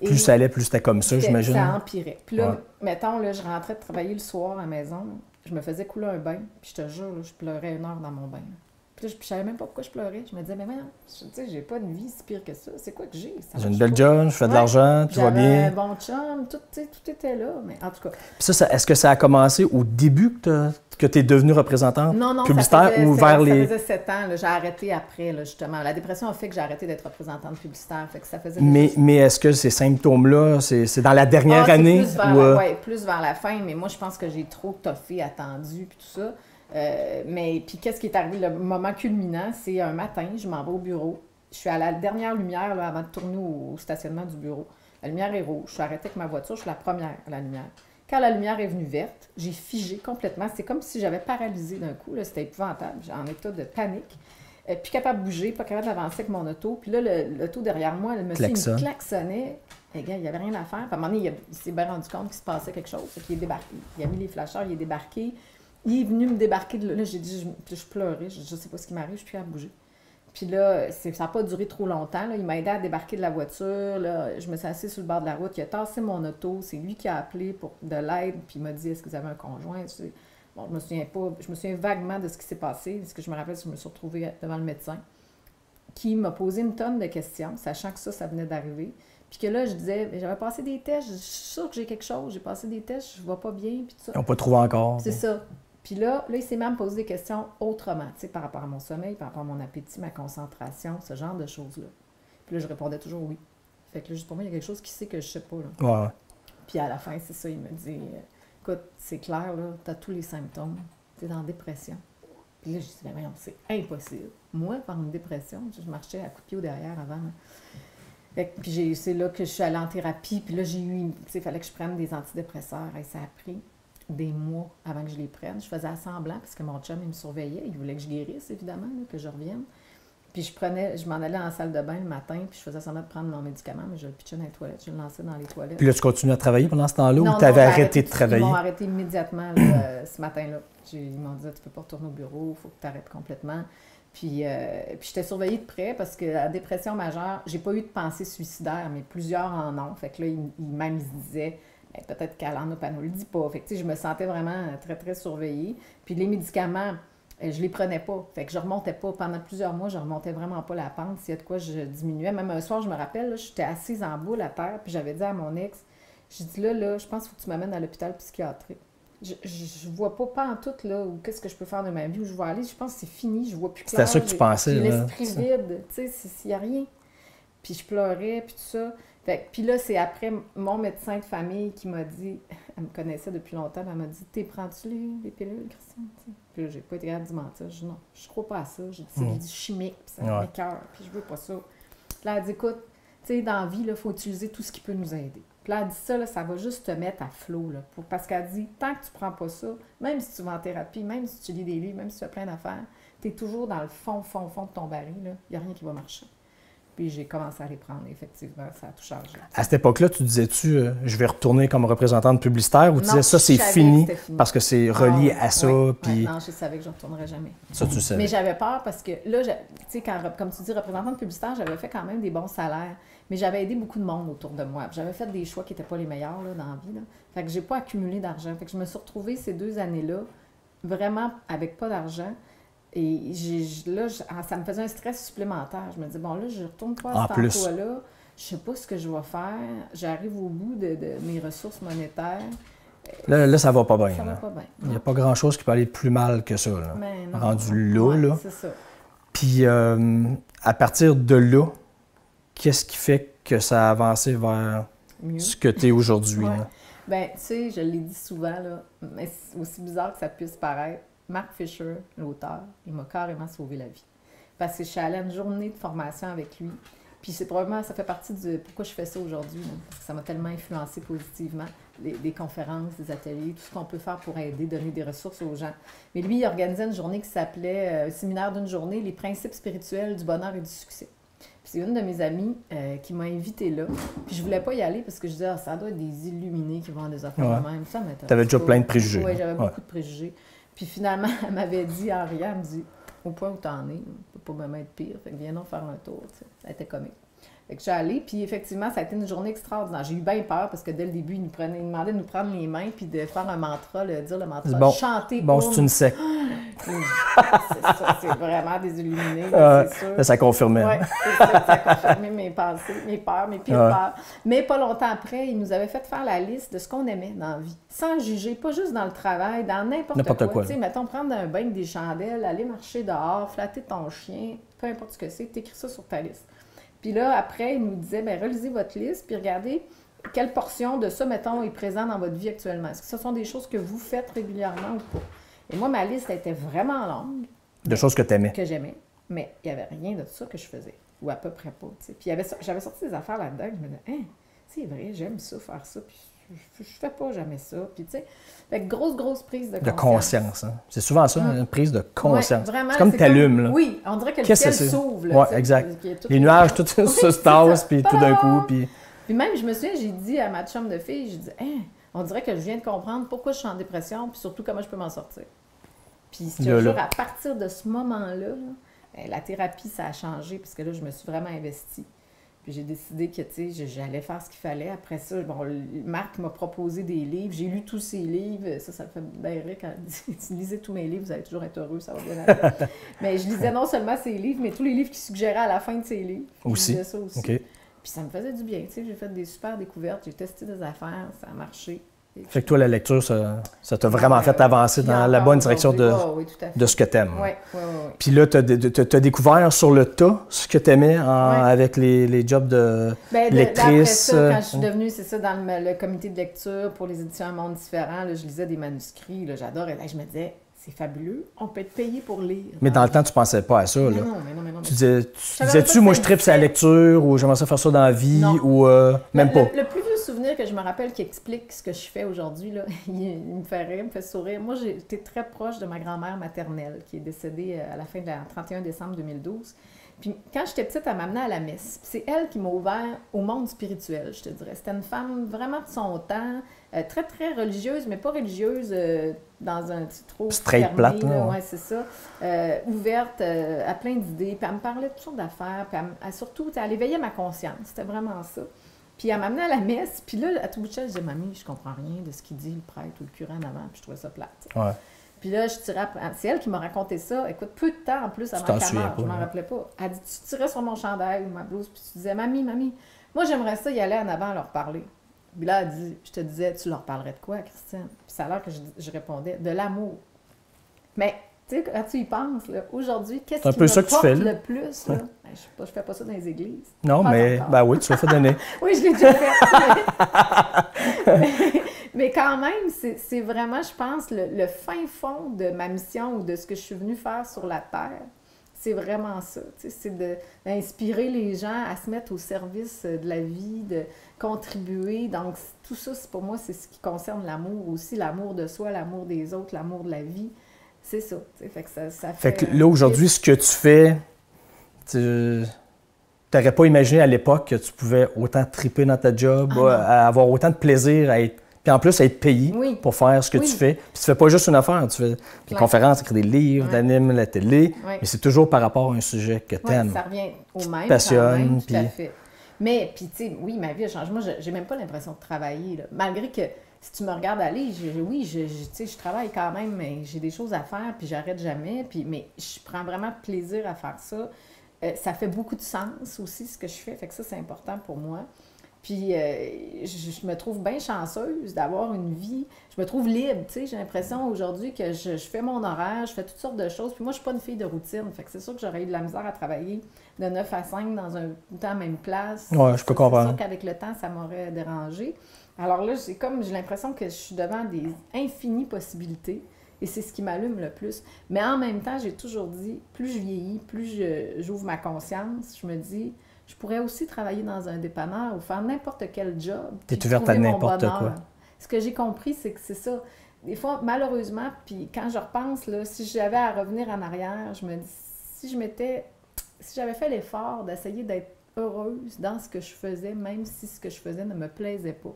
Et plus ça allait, plus c'était comme ça, j'imagine. Ça empirait. Puis là, mettons, là, je rentrais de travailler le soir à la maison, je me faisais couler un bain, puis je te jure, là, je pleurais 1 heure dans mon bain. Là. Puis là, je savais même pas pourquoi je pleurais. Je me disais, mais non, tu sais, j'ai pas une vie si pire que ça. C'est quoi que j'ai? J'ai une belle job, je fais de l'argent, tout va bien. Un bon chum, tout était là, mais en tout cas. Puis ça, est-ce que ça a commencé au début que tu es devenue représentante publicitaire ou vers les... Ça faisait 7 ans, là, j'ai arrêté après, là, justement. La dépression a fait que j'ai arrêté d'être représentante publicitaire, fait que ça faisait... Mais est-ce que ces symptômes-là, c'est dans la dernière année? Oui, plus vers la fin, mais moi, je pense que j'ai trop toffé, attendu, puis tout ça. Mais puis qu'est-ce qui est arrivé, le moment culminant, c'est un matin, je m'en vais au bureau, je suis à la dernière lumière là, avant de tourner au stationnement du bureau. La lumière est rouge, je suis arrêtée avec ma voiture, je suis la première à la lumière. Quand la lumière est venue verte, j'ai figé complètement, c'est comme si j'avais paralysé d'un coup, là, c'était épouvantable, j'étais en état de panique. Plus capable de bouger, pas capable d'avancer avec mon auto. Puis là, l'auto derrière moi, le monsieur, il me klaxonnait. Les gars, il n'y avait rien à faire. Puis à un moment donné, il s'est bien rendu compte qu'il se passait quelque chose. Il est débarqué. Il a mis les flasheurs, il est débarqué. Il est venu me débarquer de là. J'ai dit, je pleurais. Je ne sais pas ce qui m'arrive, je suis plus à bouger. Puis là, ça n'a pas duré trop longtemps. Là. Il m'a aidé à débarquer de la voiture. Là. Je me suis assise sur le bord de la route. Il a tassé mon auto. C'est lui qui a appelé pour de l'aide. Puis il m'a dit, est-ce que vous avez un conjoint? Bon, je me souviens pas. Je me souviens vaguement de ce qui s'est passé. Ce que je me rappelle, c'est que je me suis retrouvée devant le médecin qui m'a posé une tonne de questions, sachant que ça venait d'arriver. Puis que là, je disais, j'avais passé des tests. Je suis sûre que j'ai quelque chose. J'ai passé des tests. Je ne vais pas bien. Puis tout ça. Ils n'ont pas trouvé encore. C'est ça. Puis là, il s'est même posé des questions autrement, tu sais, par rapport à mon sommeil, par rapport à mon appétit, ma concentration, ce genre de choses-là. Puis là, je répondais toujours oui. Fait que là, juste pour moi, il y a quelque chose qui sait que je sais pas, là. Ouais. Puis à la fin, c'est ça, il me dit, écoute, c'est clair, là, t'as tous les symptômes, t'es en dépression. Puis là, je dis, ben voyons, c'est impossible. Moi, par une dépression, je marchais à coups de pied au derrière avant, là. Fait que, puis c'est là que je suis allée en thérapie, puis là, j'ai eu, tu sais, il fallait que je prenne des antidépresseurs, et ça a pris. des mois avant que je les prenne. Je faisais semblant parce que mon chum, il me surveillait. Il voulait que je guérisse, évidemment, là, que je revienne. Puis je m'en allais en salle de bain le matin, puis je faisais semblant de prendre mon médicament, mais je le pitchais dans les toilettes, je le lançais dans les toilettes. Puis là, tu continues à travailler pendant ce temps-là, ou tu avais arrêté de travailler? Ils m'ont arrêté immédiatement là, ce matin-là. Ils m'ont dit, tu peux pas retourner au bureau, il faut que tu arrêtes complètement. Puis j'étais surveillée de près parce que la dépression majeure, j'ai pas eu de pensée suicidaire, mais plusieurs en ont. Fait que là, ils se disaient, ben, peut-être qu'elle en a, pas, nous le dit pas. Fait que je me sentais vraiment très, très surveillée. Puis les médicaments, je les prenais pas. Fait que je remontais pas. Pendant plusieurs mois, je remontais vraiment pas la pente. S'il y a de quoi, je diminuais. Même un soir, je me rappelle, j'étais assise en boule à terre, puis j'avais dit à mon ex, j'ai dit là, je pense qu'il faut que tu m'amènes à l'hôpital psychiatrique. Je vois pas en tout, là, ou qu'est-ce que je peux faire de ma vie, où je vais aller. Je pense que c'est fini, je vois plus clair. C'était ça que tu pensais, là. J'ai l'esprit vide, tu sais, s'il n'y a rien. Puis je pleurais, puis tout ça. Puis là, c'est après mon médecin de famille qui m'a dit, elle me connaissait depuis longtemps, elle m'a dit, prends-tu les pilules, Christiane? Puis là, j'ai pas été capable de mentir. Je dis non, je crois pas à ça. J'ai dit, c'est du chimique, puis ça m'écoeure, puis je veux pas ça. Puis là, elle dit, écoute, tu sais, dans la vie, il faut utiliser tout ce qui peut nous aider. Puis là, elle dit ça, là, ça va juste te mettre à flot, là, parce qu'elle dit, tant que tu prends pas ça, même si tu vas en thérapie, même si tu lis des livres, même si tu fais plein d'affaires, tu es toujours dans le fond de ton baril, il n'y a rien qui va marcher. Puis j'ai commencé à les prendre, effectivement, ça a tout changé. À cette époque-là, tu disais-tu, je vais retourner comme représentante publicitaire, ou tu disais, ça, c'est fini, parce que c'est relié à ça, puis... Non, je savais que je ne retournerais jamais. Ça, tu savais. Mais j'avais peur parce que là, tu sais, comme tu dis, représentante publicitaire, j'avais fait quand même des bons salaires, mais j'avais aidé beaucoup de monde autour de moi. J'avais fait des choix qui n'étaient pas les meilleurs, là, dans la vie, là. Fait que j'ai pas accumulé d'argent. Fait que je me suis retrouvée ces 2 années-là, vraiment avec pas d'argent. Et là, ça me faisait un stress supplémentaire. Je me disais, bon, là, je retourne pas à cet emploi-là. Je sais pas ce que je vais faire. J'arrive au bout de mes ressources monétaires. Là, ça va pas bien. Ça va pas bien. Il n'y a pas grand-chose qui peut aller plus mal que ça. Là. Mais non, rendu là, là. C'est ça. Puis, à partir de là, qu'est-ce qui fait que ça a avancé vers ce que tu es aujourd'hui? Bien, tu sais, je l'ai dit souvent, là, mais c'est aussi bizarre que ça puisse paraître. Mark Fisher, l'auteur, il m'a carrément sauvé la vie. Parce que je suis allée à une journée de formation avec lui. Puis c'est probablement, ça fait partie de pourquoi je fais ça aujourd'hui. Parce que ça m'a tellement influencé positivement. Des conférences, des ateliers, tout ce qu'on peut faire pour aider, donner des ressources aux gens. Mais lui, il organisait une journée qui s'appelait, un séminaire d'une journée, les principes spirituels du bonheur et du succès. Puis c'est une de mes amies qui m'a invitée là. Puis je voulais pas y aller parce que je disais, ça doit être des illuminés qui vont à des affaires de même. Ça m'intéresse. Tu avais déjà plein de préjugés. Oui, j'avais beaucoup de préjugés. Puis finalement, elle m'avait dit en riant, elle me dit, au point où t'en es, on peut pas même être pire, fait que viens donc faire un tour, tu sais. Ça était comique. Fait que je suis allée, puis effectivement, ça a été une journée extraordinaire. J'ai eu bien peur parce que dès le début, il demandait de nous prendre les mains puis de faire un mantra, dire le mantra, bon, chanter. Bon, c'est une secte. C'est ça, c'est vraiment des illuminés, c'est sûr. Là, ça confirmait. Oui, ça a confirmé mes pensées, mes peurs, mes pires peurs. Mais pas longtemps après, il nous avait fait faire la liste de ce qu'on aimait dans la vie, sans juger, pas juste dans le travail, dans n'importe quoi. Tu sais, mettons, prendre un bain avec des chandelles, aller marcher dehors, flatter ton chien, peu importe ce que c'est, t'écris ça sur ta liste. Puis là, après, il nous disait, bien, relisez votre liste, puis regardez quelle portion de ça, mettons, est présente dans votre vie actuellement. Est-ce que ce sont des choses que vous faites régulièrement ou pas? Et moi, ma liste était vraiment longue. De choses que tu aimais. Que j'aimais. Mais il n'y avait rien de ça que je faisais. Ou à peu près pas, tu sais. Puis j'avais sorti des affaires là-dedans, je me disais, hein, c'est vrai, j'aime ça, faire ça, puis je fais pas jamais ça. Puis, tu sais, fait que grosse prise de conscience. De conscience, hein. C'est souvent ça, une prise de conscience. Ouais, vraiment, c'est comme t'allumes, là. Oui, on dirait que le ciel s'ouvre, là. Oui, exact. Les nuages, tout ça se tassent, puis tout d'un coup, puis... Puis même, je me souviens, j'ai dit à ma chum de fille, j'ai dit, hein, on dirait que je viens de comprendre pourquoi je suis en dépression, puis surtout comment je peux m'en sortir. Puis, je te jure, à partir de ce moment-là, la thérapie, ça a changé, parce que là, je me suis vraiment investie. Puis j'ai décidé que, tu sais, j'allais faire ce qu'il fallait. Après ça, bon, Marc m'a proposé des livres. J'ai lu tous ses livres. Ça me fait bien rire quand il dit, tu lisez tous mes livres, vous allez toujours être heureux, ça va bien aller. Mais je lisais non seulement ses livres, mais tous les livres qu'il suggérait à la fin de ses livres. Aussi. Je lisais ça aussi. Okay. Puis ça me faisait du bien, tu sais. J'ai fait des super découvertes, j'ai testé des affaires, ça a marché. Fait que toi, la lecture, ça t'a vraiment fait avancer dans la bonne direction de ce que tu aimes. Oui. Puis là, tu as découvert sur le tas ce que tu aimais avec les jobs de lectrice. Après ça, quand je suis devenue, c'est ça, dans le comité de lecture pour les éditions Un Monde Différent, là, je lisais des manuscrits, j'adorais. Je me disais, c'est fabuleux, on peut être payé pour lire. Mais dans le temps, tu ne pensais pas à ça. Là. Mais non. Tu disais-tu, moi, je tripe sur la lecture ou j'aimerais ça faire ça dans la vie ou même pas? Le plus vieux souvenir que je me rappelle qui explique ce que je fais aujourd'hui, là. Il me fait rire, il me fait sourire. Moi, j'ai été très proche de ma grand-mère maternelle, qui est décédée à la fin de la 31 décembre 2012. Puis quand j'étais petite, elle m'amenait à la messe. Puis c'est elle qui m'a ouvert au monde spirituel, je te dirais. C'était une femme vraiment de son temps, très, très religieuse, mais pas religieuse dans un petit trop straight fermé, plate, là. Ouais, c'est ça. Ouverte à plein d'idées. Puis elle me parlait de toutes sortes d'affaires. Puis surtout, elle éveillait ma conscience. C'était vraiment ça. Puis elle m'amenait à la messe. Puis là, à tout bout de champ, je disais, mamie, je comprends rien de ce qu'il dit, le prêtre ou le curé en avant. Puis je trouvais ça plate. Ouais. Puis là, je tirais c'est elle qui m'a raconté ça. Écoute, peu de temps en plus avant qu'elle meure, je m'en rappelais pas. Elle dit, tu tirais sur mon chandail ou ma blouse, puis tu disais, mamie, moi j'aimerais ça y aller en avant leur parler. Puis là, elle dit, je te disais, tu leur parlerais de quoi, Christine? Puis ça a l'air que je répondais, de l'amour. Mais, tu sais, quand tu y penses, aujourd'hui, qu'est-ce qui me porte le plus? Là? Ben, je fais pas ça dans les églises. Non, mais, ben oui, tu l'as fait donner. Oui, je l'ai déjà fait. Mais quand même, c'est vraiment, je pense, le fin fond de ma mission ou de ce que je suis venue faire sur la Terre. C'est vraiment ça. C'est d'inspirer les gens à se mettre au service de la vie, de contribuer. Donc, tout ça, pour moi, c'est ce qui concerne l'amour aussi, l'amour de soi, l'amour des autres, l'amour de la vie. C'est ça. Fait que ça fait que là, aujourd'hui, ce que tu fais, tu n'aurais pas imaginé à l'époque que tu pouvais autant triper dans ta job, avoir autant de plaisir à être. Puis en plus, être payé pour faire ce que tu fais. Puis tu fais pas juste une affaire, tu fais des conférences, écris des livres, t'animes la télé, mais c'est toujours par rapport à un sujet que tu aimes. Ça revient au même, passionne, tout à fait. Mais, puis tu sais, oui, ma vie a changé. Moi, j'ai même pas l'impression de travailler, là. Malgré que, si tu me regardes aller, je travaille quand même, mais j'ai des choses à faire, puis j'arrête jamais. Mais je prends vraiment plaisir à faire ça. Ça fait beaucoup de sens aussi, ce que je fais. Fait que ça, c'est important pour moi. Puis, je me trouve bien chanceuse d'avoir une vie. Je me trouve libre, tu sais. J'ai l'impression aujourd'hui que je fais mon horaire, je fais toutes sortes de choses. Puis moi, je suis pas une fille de routine. Fait que c'est sûr que j'aurais eu de la misère à travailler de 9 à 5 dans un temps à même place. Oui, je peux comprendre. C'est sûr qu'avec le temps, ça m'aurait dérangé. Alors là, j'ai l'impression que je suis devant des infinies possibilités. Et c'est ce qui m'allume le plus. Mais en même temps, j'ai toujours dit, plus je vieillis, plus j'ouvre ma conscience, je me dis... Je pourrais aussi travailler dans un dépanneur ou faire n'importe quel job. Tu es ouverte à n'importe quoi. Ce que j'ai compris, c'est que c'est ça. Des fois, malheureusement, puis quand je repense, là, si j'avais à revenir en arrière, je me dis, si j'avais fait l'effort d'essayer d'être heureuse dans ce que je faisais, même si ce que je faisais ne me plaisait pas,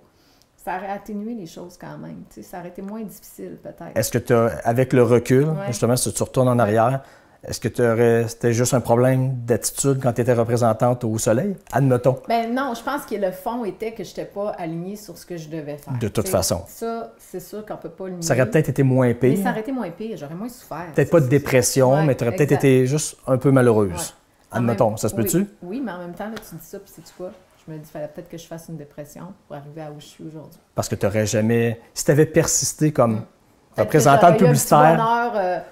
ça aurait atténué les choses quand même. Tu sais, ça aurait été moins difficile, peut-être. Est-ce que avec le recul, justement, si tu retournes en arrière, est-ce que c'était juste un problème d'attitude quand tu étais représentante au Soleil? Admettons. Ben non, je pense que le fond était que je n'étais pas alignée sur ce que je devais faire. De toute façon. Ça, c'est sûr qu'on ne peut pas le nier. Ça aurait peut-être été moins pire. Mais ça aurait été moins pire, j'aurais moins souffert. Peut-être pas de dépression, mais tu aurais peut-être été juste un peu malheureuse. Admettons, ça se peut-tu? Oui, mais en même temps, là, tu dis ça, puis sais-tu quoi? Je me dis, il fallait peut-être que je fasse une dépression pour arriver à où je suis aujourd'hui. Parce que tu n'aurais jamais... Si tu avais persisté comme représentante publicitaire...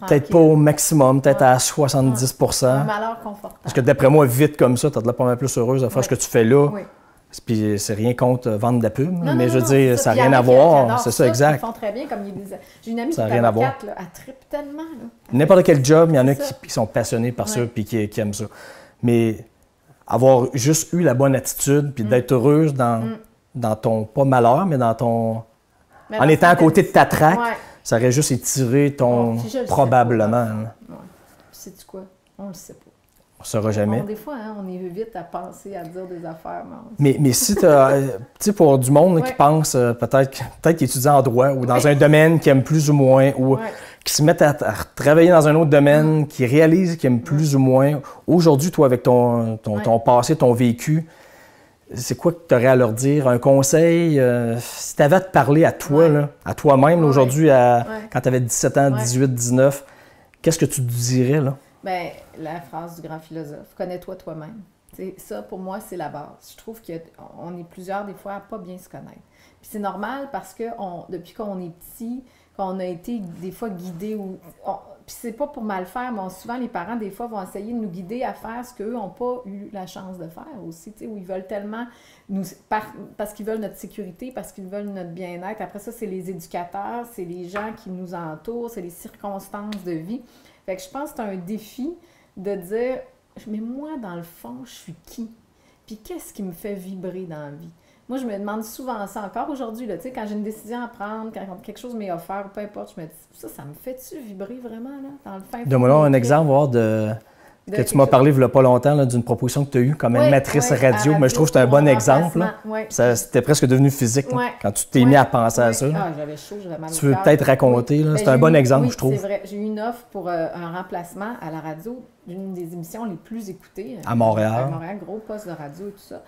Peut-être pas au maximum, peut-être à 70 un malheur confortable. Parce que d'après moi, vite comme ça, tu as de la pas mal plus heureuse de faire ce que tu fais là. Oui. Puis c'est rien contre vendre de la pub, mais je veux dire, ça n'a rien à voir. C'est ça, exact. Ils font très bien, comme ils disaient. J'ai une amie qui est avocate, là, elle tripe tellement. N'importe quel job, il y en a qui sont passionnés par ça puis qui aiment ça. Mais avoir juste eu la bonne attitude puis d'être heureuse dans ton, pas malheur, mais dans ton... en étant à côté de ta traque, ça aurait juste étiré ton... probablement. Ouais. Sais-tu quoi? On le sait pas. On ne saura jamais. Des fois, on est vite à penser, à dire des affaires. Mais si tu sais, pour du monde qui pense, peut-être qu'ils étudient en droit ou dans un domaine qu'ils aiment plus ou moins, ou qui se mettent à travailler dans un autre domaine, qui réalisent qu'ils aiment plus ou moins. Aujourd'hui, toi, avec ton passé, ton vécu, c'est quoi que tu aurais à leur dire? Un conseil? Si tu avais à te parler à toi, là, à toi-même, aujourd'hui, quand tu avais 17 ans, 18, 19, qu'est-ce que tu te dirais, là? Bien, la phrase du grand philosophe, connais-toi toi-même. T'sais, ça, pour moi, c'est la base. Je trouve qu'on est plusieurs, des fois, à pas bien se connaître. Puis c'est normal parce que depuis qu'on est petit, qu'on a été, des fois, guidés ou... Puis c'est pas pour mal faire, mais souvent, les parents, des fois, vont essayer de nous guider à faire ce qu'eux n'ont pas eu la chance de faire aussi, tu sais, où ils veulent tellement parce qu'ils veulent notre sécurité, parce qu'ils veulent notre bien-être. Après ça, c'est les éducateurs, c'est les gens qui nous entourent, c'est les circonstances de vie. Fait que je pense que c'est un défi de dire, mais moi, dans le fond, je suis qui? Puis qu'est-ce qui me fait vibrer dans la vie? Moi, je me demande souvent ça encore aujourd'hui, là, tu sais, quand j'ai une décision à prendre, quand quelque chose m'est offert, peu importe, je me dis, ça me fait-tu vibrer vraiment, là, dans le fin fond? Donne-moi là un exemple, voir que tu m'as parlé il n'y a pas longtemps d'une proposition que tu as eue comme animatrice radio, mais je trouve que c'est un bon exemple. C'était presque devenu physique quand tu t'es mis à penser à ça. Ah, j'avais chaud, j'avais mal au cœur. Tu veux peut-être raconter, c'est un bon exemple, je trouve. C'est vrai. J'ai eu une offre pour un remplacement à la radio d'une des émissions les plus écoutées. À Montréal. À Montréal, gros poste de radio et tout ça.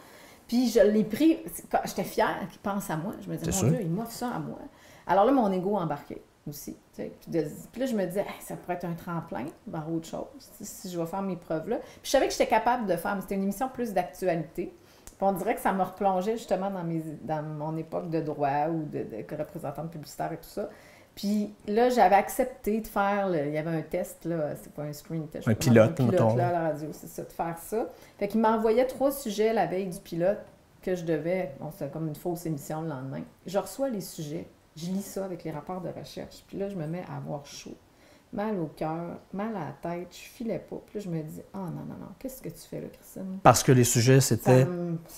Puis je l'ai pris, j'étais fière qu'il pense à moi. Je me disais, mon Dieu, il m'offre ça à moi. Alors là, mon ego embarqué aussi. Puis là, je me disais, ça pourrait être un tremplin vers autre chose, si je vais faire mes preuves-là. Puis je savais que j'étais capable de faire, mais c'était une émission plus d'actualité. Puis on dirait que ça me replongeait justement dans mon époque de droit ou de représentante publicitaire et tout ça. Puis là, j'avais accepté de faire, il y avait un test, là, c'est pas un screen test. Un pilote là, à la radio, c'est ça, de faire ça. Fait qu'il m'envoyait 3 sujets la veille du pilote que je devais, c'était comme une fausse émission le lendemain. Je reçois les sujets, je lis ça avec les rapports de recherche, puis là, je me mets à avoir chaud. Mal au cœur, mal à la tête, je filais pas. Puis là, je me dis, non, qu'est-ce que tu fais là, Christine? Parce que les sujets, c'était...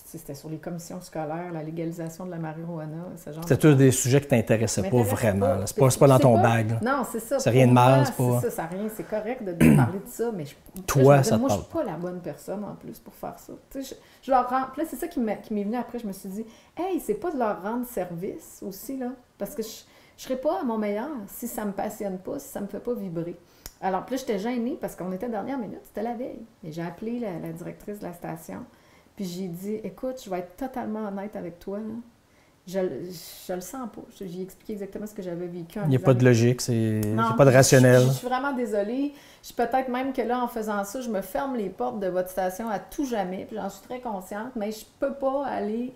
C'était sur les commissions scolaires, la légalisation de la marijuana, ce genre. C'était tous des sujets qui t'intéressaient pas vraiment. C'est pas dans ton bag. Non, c'est ça. C'est rien de mal, c'est pas... C'est ça, rien. C'est correct de parler de ça, mais toi, ça te moi, parle. je suis pas la bonne personne, en plus, pour faire ça. Tu sais, je leur rends... Puis là, c'est ça qui m'est venu après. Je me suis dit, hey, c'est pas de leur rendre service aussi, là, parce que je serais pas à mon meilleur si ça me passionne pas, si ça me fait pas vibrer. Alors, puis là, j'étais gênée parce qu'on était dernière minute, c'était la veille. Et j'ai appelé la directrice de la station, puis j'ai dit, écoute, je vais être totalement honnête avec toi, là. Je le sens pas. J'ai expliqué exactement ce que j'avais vécu. Il n'y a pas de logique, il n'y a pas de rationnel. Je suis vraiment désolée. Peut-être même que là, en faisant ça, je me ferme les portes de votre station à tout jamais, puis j'en suis très consciente, mais je peux pas aller...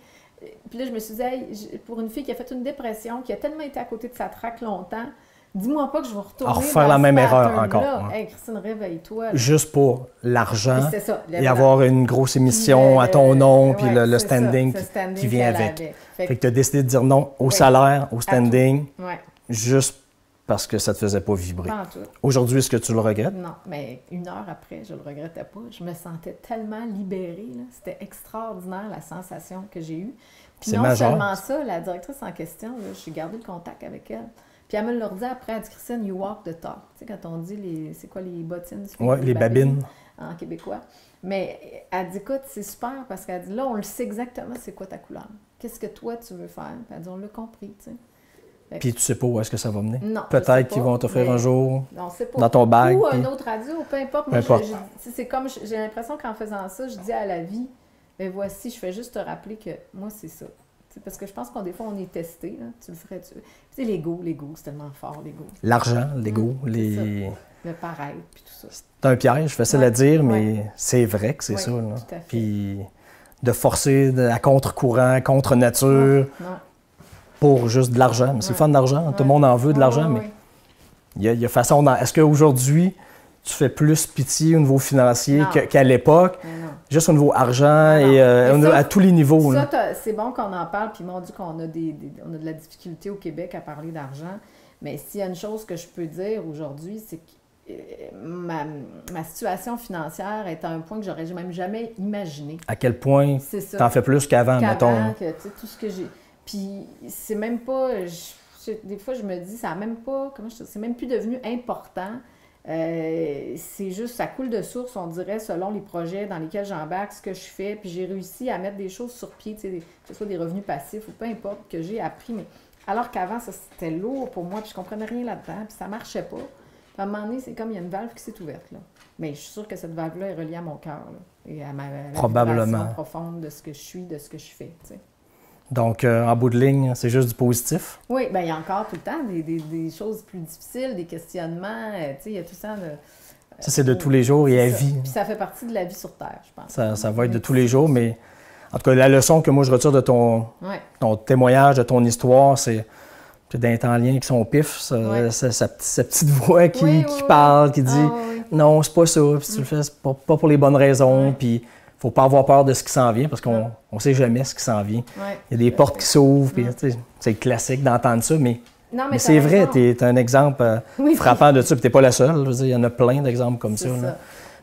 Puis là, je me suis dit, hey, pour une fille qui a fait une dépression, qui a tellement été à côté de sa traque longtemps, dis-moi pas que je vais retourner refaire la même erreur encore. Hey, Christine, réveille-toi. Juste pour l'argent et avoir une grosse émission à ton nom, puis le standing qui vient avec. Fait que tu as décidé de dire non au salaire, au standing, juste parce que ça te faisait pas vibrer. Pas en tout. Aujourd'hui, est-ce que tu le regrettes? Non, mais 1 heure après, je le regrettais pas. Je me sentais tellement libérée. C'était extraordinaire la sensation que j'ai eue. Puis non seulement ça, la directrice en question, j'ai gardé le contact avec elle. Puis elle me l'a dit après, elle dit, Christine, you walk the talk. Tu sais, quand on dit c'est quoi les bottines? Oui, les babines. En québécois. Mais elle dit, écoute, c'est super parce qu'elle dit, là, on le sait exactement c'est quoi ta couleur. Qu'est-ce que toi, tu veux faire? Puis elle dit, on l'a compris, tu sais. Puis tu sais pas où est-ce que ça va mener? Non. Peut-être qu'ils vont t'offrir un jour dans ton bag. Ou un autre radio, peu importe. Moi, c'est comme, j'ai l'impression qu'en faisant ça, je dis à la vie, ben voici, je fais juste te rappeler que moi, c'est ça. Parce que je pense des fois, on est testé. Là. Tu le ferais. Tu sais, l'ego, c'est tellement fort, l'ego. L'argent, l'ego, les... Le paraître, puis tout ça. C'est un piège, facile à dire, mais c'est vrai que c'est ça. Là. Tout à fait. Puis de forcer à contre-courant, contre nature, pour juste de l'argent. Mais c'est le fun de l'argent. Tout le monde en veut de l'argent, mais il y a façon... Est-ce qu'aujourd'hui, tu fais plus pitié au niveau financier qu'à l'époque? Juste au niveau argent et à tous les niveaux. Ça, c'est bon qu'on en parle, puis ils m'ont dit qu'on a, on a de la difficulté au Québec à parler d'argent. Mais s'il y a une chose que je peux dire aujourd'hui, c'est que ma situation financière est à un point que j'aurais même jamais imaginé. À quel point tu en fais plus qu'avant, mettons? Que, tout ce que j'ai... Puis c'est même pas... des fois, je me dis, ça n'a même pas... c'est même plus devenu important. C'est juste, ça coule de source, on dirait, selon les projets dans lesquels j'embarque, ce que je fais, puis j'ai réussi à mettre des choses sur pied, que ce soit des revenus passifs ou peu importe, que j'ai appris, mais alors qu'avant, ça c'était lourd pour moi, puis je comprenais rien là-dedans, puis ça marchait pas. Puis à un moment donné, c'est comme il y a une valve qui s'est ouverte, là. Mais je suis sûre que cette valve-là est reliée à mon cœur, là, et à ma vibration profonde de ce que je suis, de ce que je fais, tu sais. Donc, en bout de ligne, c'est juste du positif? Oui, bien, il y a encore tout le temps des choses plus difficiles, des questionnements. Tu sais, il y a tout ça de... Ça, c'est de tous les jours et à vie. Puis ça fait partie de la vie sur Terre, je pense. Ça va être de tous les jours, mais en tout cas, la leçon que moi, je retire de ton témoignage, de ton histoire, c'est d'un temps lien avec son pif, sa petite voix qui parle, qui dit « Non, c'est pas ça, puis tu le fais pas pour les bonnes raisons, puis... » Il ne faut pas avoir peur de ce qui s'en vient, parce qu'on ne sait jamais ce qui s'en vient. Il y a des portes qui s'ouvrent, puis c'est classique d'entendre ça, mais c'est vrai, tu es un exemple frappant de ça, puis tu n'es pas la seule. Je veux dire, il y en a plein d'exemples comme ça.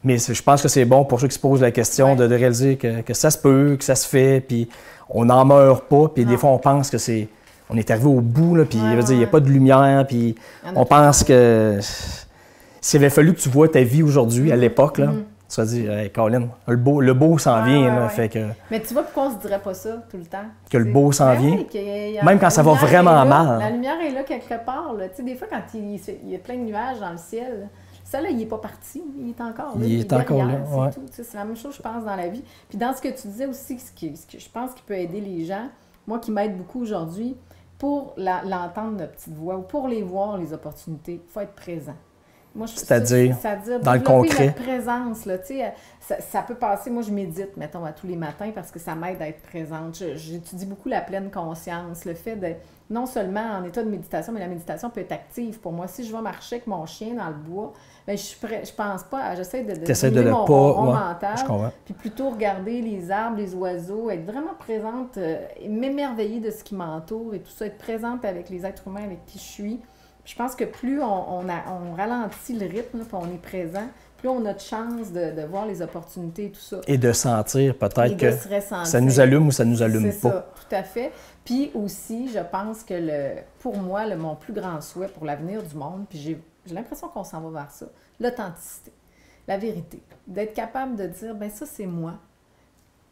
Mais je pense que c'est bon pour ceux qui se posent la question de réaliser que ça se peut, que ça se fait, puis on n'en meurt pas, puis des fois on pense que on est arrivé au bout, là, puis il n'y a pas de lumière, puis on pense que s'il avait fallu que tu vois ta vie aujourd'hui, à l'époque, là, tu vas dire, hey, Colin, le beau s'en vient. Là, fait que... Mais tu vois pourquoi on se dirait pas ça tout le temps? Que le beau s'en vient? Même quand ça va vraiment mal. La lumière est là quelque part. Là. Tu sais, des fois, quand il y a plein de nuages dans le ciel, ça, là, il n'est pas parti. Il est encore là. Il est encore là, ouais. C'est la même chose, je pense, dans la vie. Puis dans ce que tu disais aussi, ce que je pense qui peut aider les gens, moi qui m'aide beaucoup aujourd'hui, pour l'entendre, notre petite voix, ou pour les voir, les opportunités, il faut être présent. C'est-à-dire dans le concret. La présence, là, ça peut passer. Moi, je médite, mettons, à tous les matins parce que ça m'aide à être présente. J'étudie beaucoup la pleine conscience, le fait de, non seulement en état de méditation, mais la méditation peut être active pour moi. Si je vais marcher avec mon chien dans le bois, bien, je pense pas, j'essaie de mon ronron mental, puis plutôt regarder les arbres, les oiseaux, être vraiment présente, m'émerveiller de ce qui m'entoure et tout ça, être présente avec les êtres humains avec qui je suis. Je pense que plus on ralentit le rythme, puis on est présent, plus on a de chance de voir les opportunités et tout ça. Et de sentir peut-être que ça nous allume ou ça nous allume pas. C'est ça, tout à fait. Puis aussi, je pense que pour moi, mon plus grand souhait pour l'avenir du monde, puis j'ai l'impression qu'on s'en va vers ça, l'authenticité, la vérité. D'être capable de dire, ben ça, c'est moi.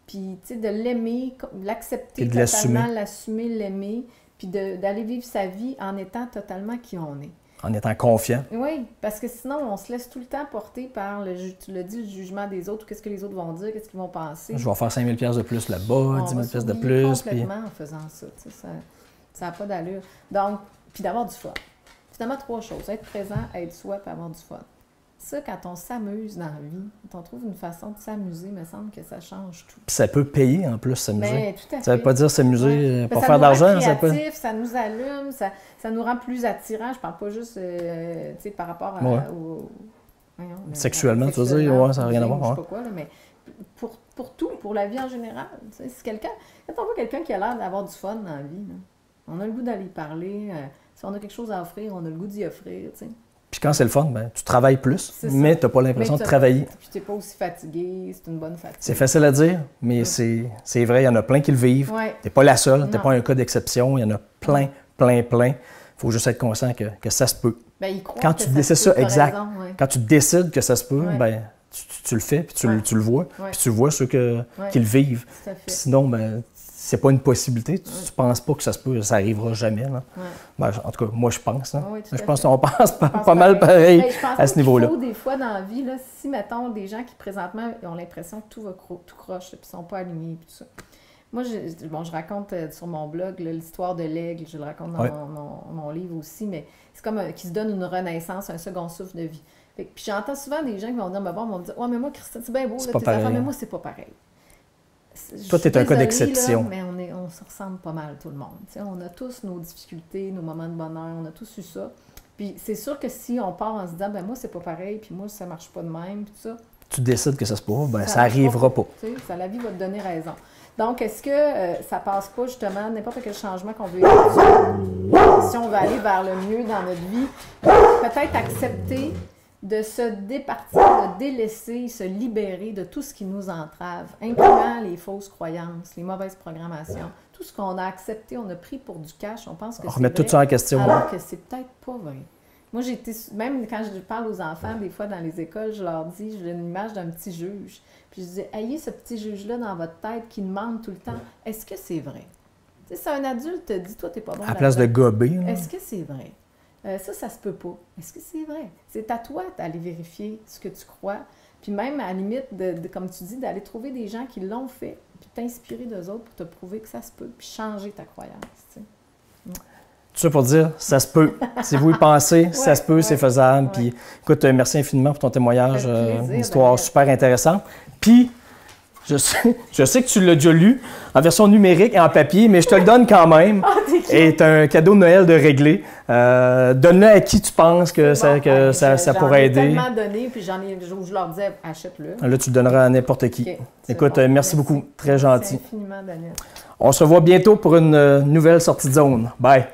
Puis, tu sais, de l'aimer, l'accepter totalement, l'assumer, l'aimer. Puis d'aller vivre sa vie en étant totalement qui on est. En étant confiant. Oui, parce que sinon, on se laisse tout le temps porter par, tu l'as dit, le jugement des autres, qu'est-ce que les autres vont dire, qu'est-ce qu'ils vont penser. Je vais faire 5 000 $ de plus là-bas, 10 000 $ de plus. Complètement en faisant ça, tu sais, ça n'a pas d'allure. Donc, puis d'avoir du fun. Finalement, 3 choses, être présent, être soi, puis avoir du fun. Ça, quand on s'amuse dans la vie, quand on trouve une façon de s'amuser, il me semble que ça change tout. Puis ça peut payer en plus, s'amuser. Mais, tout à fait. Ça ne veut pas dire s'amuser pour faire d'argent. Ça nous allume, ça nous rend plus attirants. Je ne parle pas juste par rapport à, sexuellement, tu veux dire, ça n'a rien à voir. Je sais pas quoi, là, mais pour tout, pour la vie en général. Si quand on voit quelqu'un qui a l'air d'avoir du fun dans la vie, là, on a le goût d'aller parler. Si on a quelque chose à offrir, on a le goût d'y offrir. T'sais. Puis quand c'est le fun, ben, tu travailles plus, mais tu n'as pas l'impression de travailler. Puis tu n'es pas aussi fatigué, c'est une bonne fatigue. C'est facile à dire, mais c'est vrai, il y en a plein qui le vivent. Ouais. Tu n'es pas la seule, tu n'es pas un cas d'exception, il y en a plein. Il faut juste être conscient que ça se peut. Ben, il croit quand que tu décides ça, exact. Raison, Quand tu décides que ça se peut, ben, tu le fais, puis tu le vois, puis tu vois ceux qui le vivent. Sinon, ben, c'est pas une possibilité. Tu ne penses pas que ça se peut, ça n'arrivera jamais. Là. Ben, en tout cas, moi, je pense. Hein. Je pense qu'on pense pas mal pareil à ce niveau-là. Il faut des fois dans la vie, là, si, mettons, des gens qui présentement ont l'impression que tout va tout croche, puis ne sont pas alignés, puis tout ça. Moi, je raconte sur mon blog l'histoire de l'aigle, je le raconte dans mon livre aussi, mais c'est comme qui se donne une renaissance, un second souffle de vie. Puis j'entends souvent des gens qui vont dire, ben bon, vont me dire, ouais, mais moi, Christine, c'est bien beau, là, tes enfants, mais moi, c'est pas pareil. Toi, tu es un cas d'exception. Mais on se ressemble pas mal, tout le monde. T'sais, on a tous nos difficultés, nos moments de bonheur, on a tous eu ça. Puis c'est sûr que si on part en se disant, ben moi, c'est pas pareil, puis moi, ça marche pas de même, puis tout ça. Tu décides que ça se passe, ben ça arrivera pas. La vie va te donner raison. Donc, est-ce que ça passe pas, justement, n'importe quel changement qu'on veut effectuer, si on veut aller vers le mieux dans notre vie, peut-être accepter de se départir, de délaisser, se libérer de tout ce qui nous entrave, incluant les fausses croyances, les mauvaises programmations, tout ce qu'on a accepté, on a pris pour du cash, on pense que c'est vrai. Remettre tout ça en question. Alors que c'est peut-être pas vrai. Moi, même quand je parle aux enfants, des fois dans les écoles, je leur dis, j'ai une image d'un petit juge. Puis je dis, ayez ce petit juge-là dans votre tête qui demande tout le temps, est-ce que c'est vrai? Tu sais, si un adulte te dit, toi, t'es pas bon. À la place de gober. Est-ce que c'est vrai? Ça se peut pas. Est-ce que c'est vrai? C'est à toi d'aller vérifier ce que tu crois. Puis même, à la limite, comme tu dis, d'aller trouver des gens qui l'ont fait, puis t'inspirer d'eux autres pour te prouver que ça se peut, puis changer ta croyance. Tu sais. Tout ça pour dire, ça se peut. Si vous y pensez, ça se peut, c'est faisable. Puis écoute, merci infiniment pour ton témoignage. Une histoire super intéressante. Puis, je sais que tu l'as déjà lu en version numérique et en papier, mais je te le donne quand même. Et c'est un cadeau de Noël de régler. Donne-le à qui tu penses que ça pourrait aider. J'en ai tellement donné, puis je leur disais, achète-le. Là, tu le donneras à n'importe qui. Okay, écoute, merci beaucoup. Très gentil. Merci infiniment, Daniel. On se revoit bientôt pour une nouvelle sortie de zone. Bye.